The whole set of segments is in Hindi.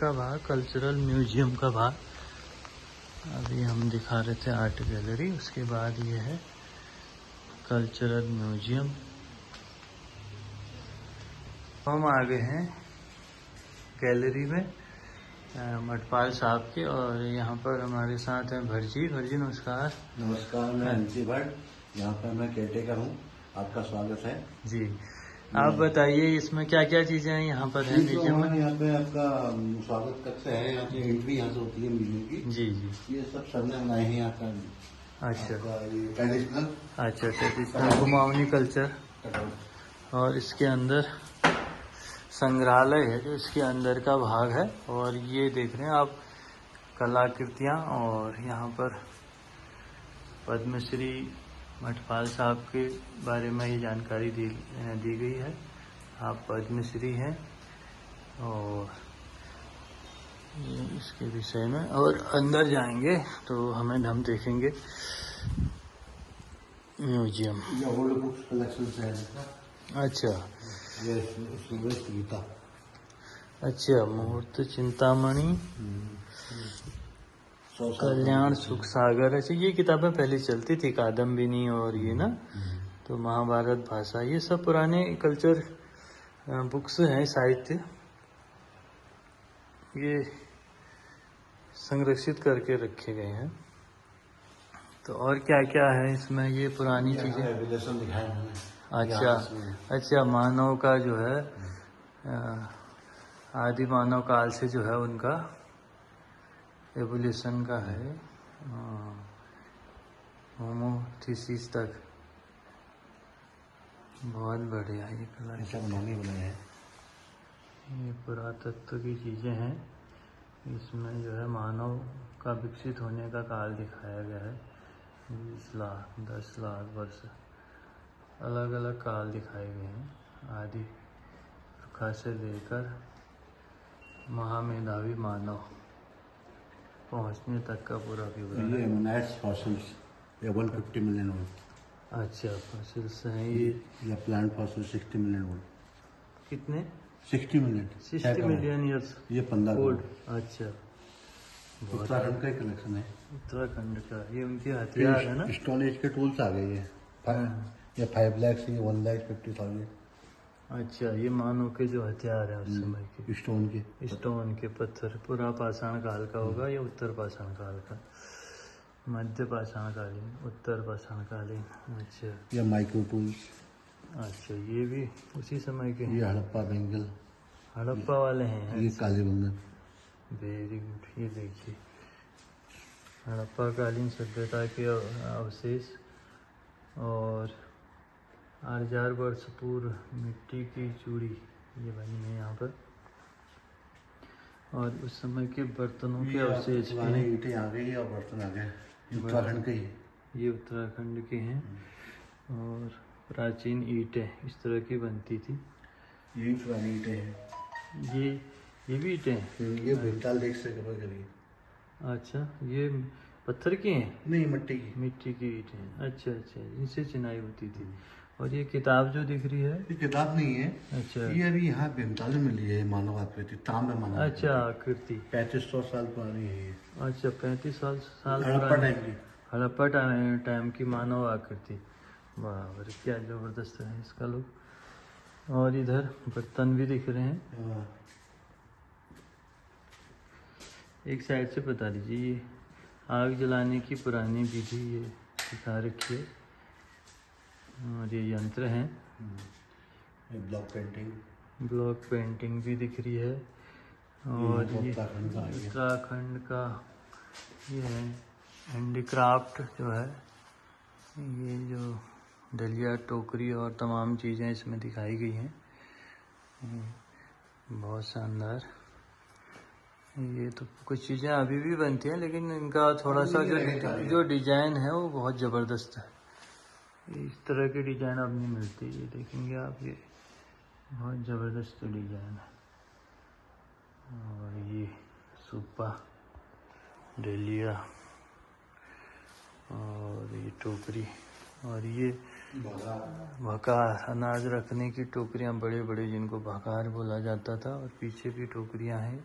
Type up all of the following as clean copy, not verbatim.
का भाग, कल्चरल म्यूजियम का भाग। अभी हम दिखा रहे थे आर्ट गैलरी, उसके बाद ये है कल्चरल म्यूजियम। हम आ गए हैं गैलरी में मठपाल साहब के, और यहाँ पर हमारे साथ हैं भटजी। भटजी नमस्कार। नमस्कार, मैं अंशी भट्ट, यहाँ पर मैं केयरटेकर हूँ। आपका स्वागत है जी। आप बताइए इसमें क्या क्या चीजें हैं यहाँ पर है म्यूजियम में? यहाँ पे आपका स्वागत कक्ष है, यहाँ पे एंट्री यहाँ से होती है म्यूजियम की। जी जी। ये सब सर ने बनाए हैं यहाँ का। अच्छा, ये ट्रेडिशनल। अच्छा ट्रेडिशनल कुमाऊनी कल्चर। और इसके अंदर संग्रहालय है जो इसके अंदर का भाग है। और ये देख रहे हैं आप कलाकृतियाँ, और यहाँ पर पद्मश्री मठपाल साहब के बारे में ये जानकारी दी गई है। आप पद्मश्री हैं और इसके विषय में, और अंदर जाएंगे तो हम देखेंगे म्यूजियम। ये ओल्ड बुक्स कलेक्शन है। अच्छा, ये सुरेश गीता। अच्छा, मुहूर्त चिंतामणि, कल्याण सुख सागर। अच्छा, ये किताबें पहले चलती थी, कादम्बिनी और ये ना, तो महाभारत भाषा, ये सब पुराने कल्चर बुक्स हैं, साहित्य, ये संरक्षित करके रखे गए हैं। तो और क्या क्या है इसमें? ये पुरानी चीजें दिखाए हैं। अच्छा अच्छा, मानव का जो है आदि मानव काल से जो है उनका एवोल्यूशन का है, होमोथिसिस तक। बहुत बढ़िया ये कला, बनाए हैं। ये पुरातत्व की चीजें हैं। इसमें जो है मानव का विकसित होने का काल दिखाया गया है। 20 लाख 10 लाख वर्ष, अलग अलग काल दिखाए गए हैं। आदि प्रखा से लेकर महामेधावी मानव पहुंचने तक का पूरा विवरण। ये मोनाइट्स फॉसिल्स, ये 150 मिलियन ओल्ड। अच्छा, फॉसिल्स हैं ये प्लांट फॉसिल 60 मिलियन ओल्ड। कितने? 60 मिलियन 60 मिलियन ईयर्स ये 15 ओल्ड। अच्छा, उत्तराखंड का कलेक्शन है। उत्तराखंड का, ये उनके हथियार है ना? स्टोन एज के टूल्स आ गए हैं। ये 5 लाख से 1,50,000। अच्छा, ये मानव के जो हथियार है उस समय के, स्टोन के पत्थर, पूरा पाषाण काल का होगा या उत्तर पाषाण काल का? मध्य पाषाण कालीन, उत्तर पाषाण कालीन। अच्छा, ये माइक्रो टूल्स। अच्छा, ये भी उसी समय के हैं। ये हड़प्पा बेंगल, हड़प्पा वाले हैं। ये कालीबंगन। Very good. ये देखिए हड़प्पा कालीन सभ्यता के अवशेष, और 8000 वर्ष पूर्व मिट्टी की चूड़ी ये बनी है यहाँ पर, और उस समय के बर्तनों के अवशेष भी हैं। ईंटें आ गई और बर्तन आ गए। उत्तराखंड के ये उत्तराखंड के हैं। और प्राचीन ईंटें इस तरह की बनती थी। ये पुरानी ईंटें हैं। ये भी ईंटें हैं। ये भीमताल लेक से कवर करी। अच्छा, ये पत्थर की हैं? नहीं, मिट्टी की ईंटें हैं। अच्छा अच्छा, इनसे चिनाई होती थी। और ये किताब जो दिख रही है, ये किताब नहीं है। अच्छा, ये अभी यहाँ भीमताल में मिली है, मानव आकृति, ताम्र मानव। अच्छा, आकृति 3500 साल पुरानी है ये। अच्छा, 35 साल हड़प्पा टाइम की। हड़प्पा टाइम की मानव आकृति। वाह, क्या जबरदस्त है इसका लुक। और इधर बर्तन भी दिख रहे हैं। एक साइड से बता दीजिए, ये आग जलाने की पुरानी विधि ये दिखा रखी है। और ये यंत्र हैं। ब्लॉक पेंटिंग भी दिख रही है। और ये उत्तराखंड का ये है हैंडीक्राफ्ट जो है, ये जो डलिया, टोकरी और तमाम चीज़ें इसमें दिखाई गई हैं। बहुत शानदार। ये तो कुछ चीज़ें अभी भी बनती हैं, लेकिन इनका थोड़ा सा जो डिजाइन है वो बहुत ज़बरदस्त है। इस तरह की डिजाइन अब नहीं मिलती। ये देखेंगे आप, ये बहुत ज़बरदस्त डिजाइन है। और ये सूपा, डलिया, और ये टोकरी, और ये भकार, अनाज रखने की टोकरियाँ, बड़े बड़े जिनको भकार बोला जाता था। और पीछे भी टोकरियाँ हैं।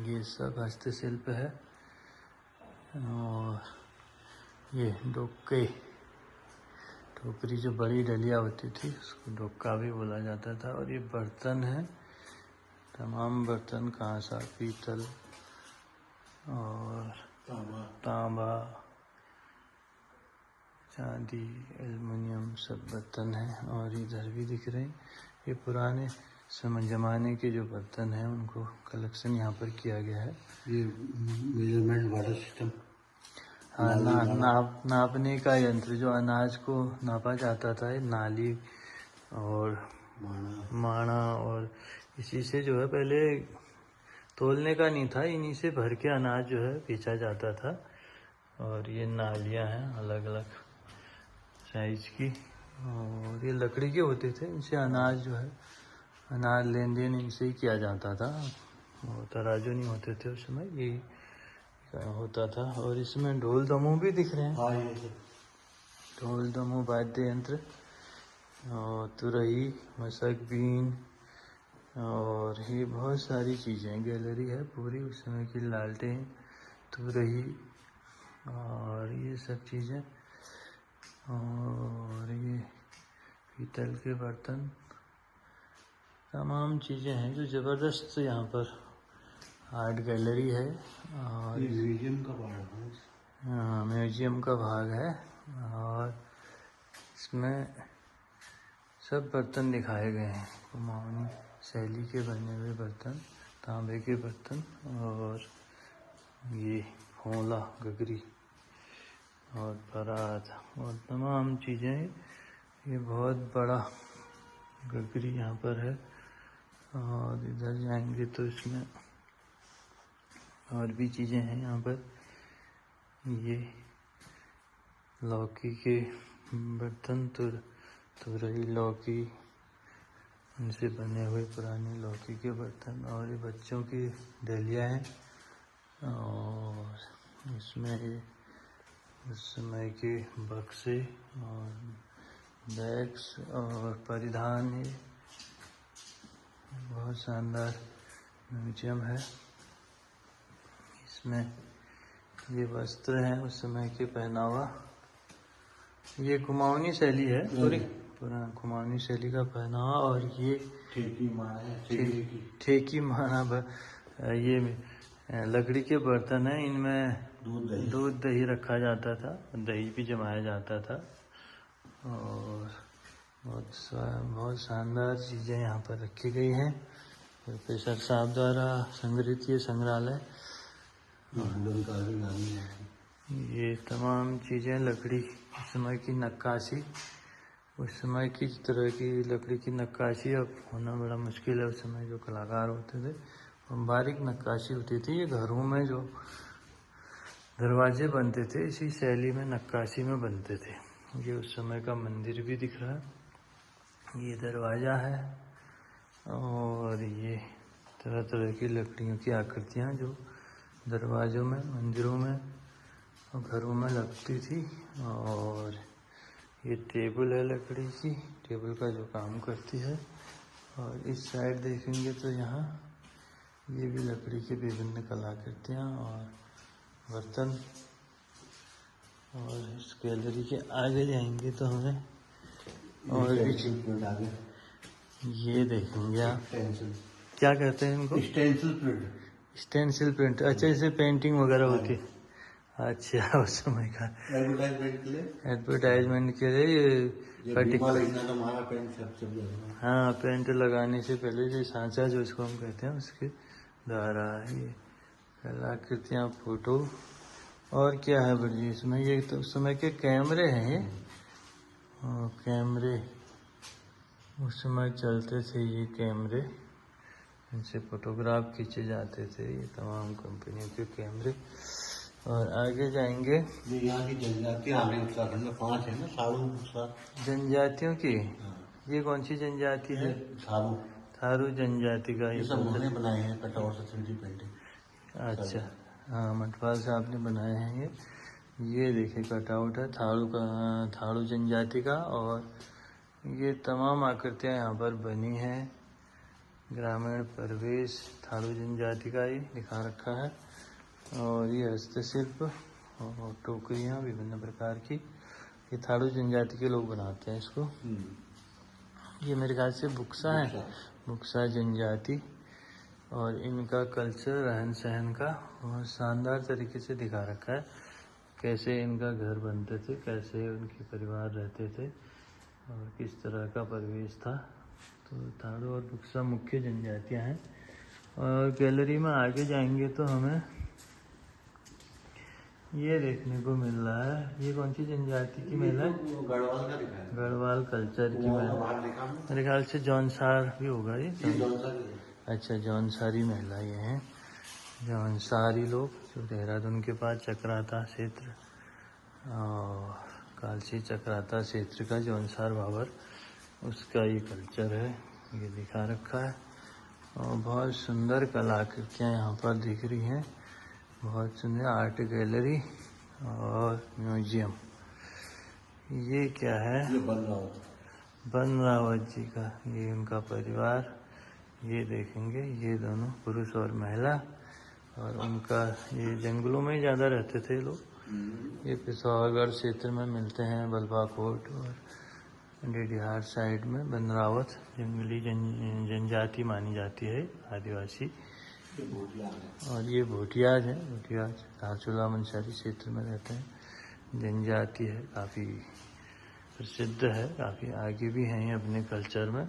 ये सब हस्तशिल्प है। और ये डोके, टोकरी जो बड़ी डलिया होती थी उसको डोका भी बोला जाता था। और ये बर्तन है, तमाम बर्तन, कांसा, पीतल और तांबा, चांदी, एल्युमिनियम सब बर्तन हैं। और इधर भी दिख रहे हैं, ये पुराने ज़माने के जो बर्तन हैं उनको कलेक्शन यहाँ पर किया गया है। ये मेजरमेंट वाटर सिस्टम, हाँ, नापने का यंत्र, जो अनाज को नापा जाता था, ये नाली और माणा, और इसी से जो है पहले तोलने का नहीं था, इन्हीं से भर के अनाज जो है बेचा जाता था। और ये नालियाँ हैं अलग अलग साइज की, और ये लकड़ी के होते थे, इनसे अनाज जो है, अनाज लेन देन इनसे ही किया जाता था। और तराजू नहीं होते थे उस समय, यही होता था। और इसमें ढोल दमू भी दिख रहे हैं। हाँ, ये ढोल दमू वाद्य यंत्र, और तुरही, मशक, बीन, और ये बहुत सारी चीज़ें, गैलरी है पूरी उस समय की, लालटेन, तुरही और ये सब चीज़ें। और ये पीतल के बर्तन, तमाम चीज़ें हैं जो ज़बरदस्त यहाँ पर आर्ट गैलरी है। और म्यूजियम का भाग है। हाँ, म्यूजियम का भाग है। और इसमें सब बर्तन दिखाए गए हैं, कुमाऊनी शैली के बने हुए बर्तन, तांबे के बर्तन, और ये फोला, गगरी और परात और तमाम चीज़ें। ये बहुत बड़ा गगरी यहाँ पर है। और इधर जाएंगे तो इसमें और भी चीज़ें हैं यहाँ पर। ये लौकी के बर्तन, तुरही, लौकी, इनसे बने हुए पुराने लौकी के बर्तन। और ये बच्चों की डलिया हैं। और इसमें ये उस समय के बक्से और बैग्स और परिधान, ये बहुत शानदार म्यूजियम है। इसमें ये वस्त्र हैं उस समय के पहनावा। ये कुमाऊनी शैली है पूरी, पुराना कुमाऊनी शैली का पहनावा। और ये ठेकी माना ये लकड़ी के बर्तन हैं, इनमें दूध दही रखा जाता था, दही भी जमाया जाता था। और बहुत शानदार चीज़ें यहाँ पर रखी गई हैं प्रोफेसर साहब द्वारा संग्रहित ये संग्रहालय। ये तमाम चीज़ें लकड़ी, उस समय की नक्काशी, उस समय की तरह की लकड़ी की नक्काशी अब होना बड़ा मुश्किल है। उस समय जो कलाकार होते थे, बारीक नक्काशी होती थी। ये घरों में जो दरवाजे बनते थे, इसी शैली में नक्काशी में बनते थे। ये उस समय का मंदिर भी दिख रहा है, ये दरवाज़ा है। और ये तरह तरह की लकड़ियों की आकृतियाँ जो दरवाज़ों में, मंदिरों में और घरों में लगती थी। और ये टेबल है लकड़ी की, टेबल का जो काम करती है। और इस साइड देखेंगे तो यहाँ ये भी लकड़ी के विभिन्न कलाकृतियाँ और बर्तन। और इस गैलरी के आगे जाएंगे तो हमें और भी ये देखेंगे आप, क्या कहते हैं इनको? Stencil print. अच्छा, जैसे पेंटिंग वगैरह होती है। अच्छा, उस समय का एडवर्टाइजमेंट के लिए ये हाँ, पेंट लगाने से पहले जो सांचा, जो इसको हम कहते हैं, उसके द्वारा ये कलाकृतियाँ, फोटो। और क्या है बड़ी इसमें, ये तो उस समय के कैमरे हैं ये। और कैमरे उस समय चलते थे, ये कैमरे, इनसे फोटोग्राफ खींचे जाते थे, ये तमाम कंपनियों के कैमरे। और आगे जाएंगे, ये यहाँ की जनजातियाँ आ गई उत्तराखंड में 5 है ना, थारू जनजातियों की। ये कौन सी जनजाति है? थारू जनजाति का ये सब उन्होंने बनाए हैं, कटआउट से 3D पेंटिंग। अच्छा, हाँ, मटवाल साहब ने बनाए हैं ये देखिए कटआउट है थारू जनजाति का। और ये तमाम आकृतियाँ यहाँ पर बनी हैं। ग्रामीण परिवेश थारू जनजाति का ये दिखा रखा है। और ये हस्तशिल्प और टोकरियाँ विभिन्न प्रकार की, ये थारू जनजाति के लोग बनाते हैं इसको। ये मेरे ख्याल से बुक्सा है, बुक्सा जनजाति। और इनका कल्चर, रहन सहन का बहुत शानदार तरीके से दिखा रखा है, कैसे इनका घर बनते थे, कैसे उनके परिवार रहते थे और किस तरह का परिवेश था। तो थारू और बुक्सा मुख्य जनजातियाँ हैं। और गैलरी में आगे जाएंगे तो हमें ये देखने को मिल रहा है, ये कौन सी जनजाति की महिला है? गढ़वाल का दिखा है। गढ़वाल कल्चर की महिला, मेरे ख्याल से जौनसार भी होगा ये। अच्छा, जौनसारी महिला ये हैं, जौनसारी लोग जो देहरादून के पास चक्राता क्षेत्र और कालसी चक्राता क्षेत्र का जौनसार भावर, उसका ये कल्चर है, ये दिखा रखा है। और बहुत सुंदर कलाकृतियाँ यहाँ पर दिख रही हैं, बहुत सुंदर आर्ट गैलरी और म्यूजियम। ये क्या है? ये बन रावत जी का, ये उनका परिवार, ये देखेंगे, ये दोनों पुरुष और महिला। और उनका ये जंगलों में ही ज़्यादा रहते थे लोग। ये पिथौरागढ़ क्षेत्र में मिलते हैं, बलवा कोट और डीडीहार साइड में। बनरावत जंगली जनजाति मानी जाती है, आदिवासी। और ये भोटियाज है, भोटियाज धारचूला मंसारी क्षेत्र में रहते हैं, जनजाति है, काफ़ी प्रसिद्ध है, काफ़ी आगे भी हैं अपने कल्चर में।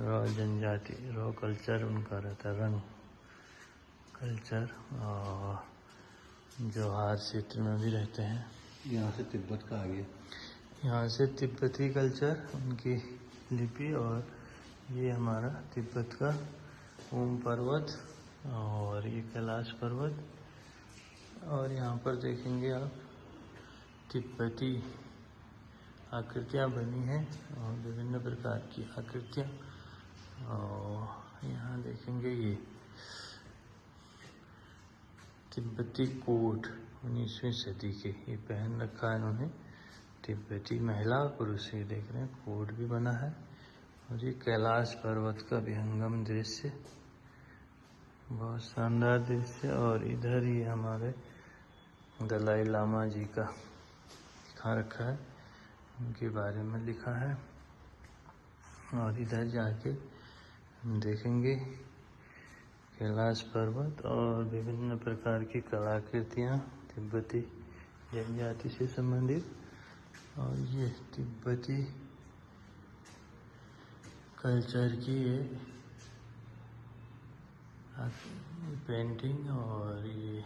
रॉ जनजाति, रॉ कल्चर उनका रहता है, रंग कल्चर। और जोहार क्षेत्र में भी रहते हैं। यहाँ से तिब्बत का आगे, यहाँ से तिब्बती कल्चर, उनकी लिपि। और ये हमारा तिब्बत का ओम पर्वत और ये कैलाश पर्वत। और यहाँ पर देखेंगे आप तिब्बती आकृतियाँ बनी हैं और विभिन्न प्रकार की आकृतियाँ। और यहाँ देखेंगे ये तिब्बती कोट 19वीं सदी के, ये पहन रखा है इन्होंने। तिब्बती महिला और पुरुष, ये देख रहे हैं, कोट भी बना है। और ये कैलाश पर्वत का विहंगम दृश्य, बहुत शानदार दृश्य। और इधर ही हमारे दलाई लामा जी का दिखा रखा है, उनके बारे में लिखा है। और इधर जाके हम देखेंगे कैलाश पर्वत और विभिन्न प्रकार की कलाकृतियाँ तिब्बती जनजाति से संबंधित। और ये तिब्बती कल्चर की ये पेंटिंग और ये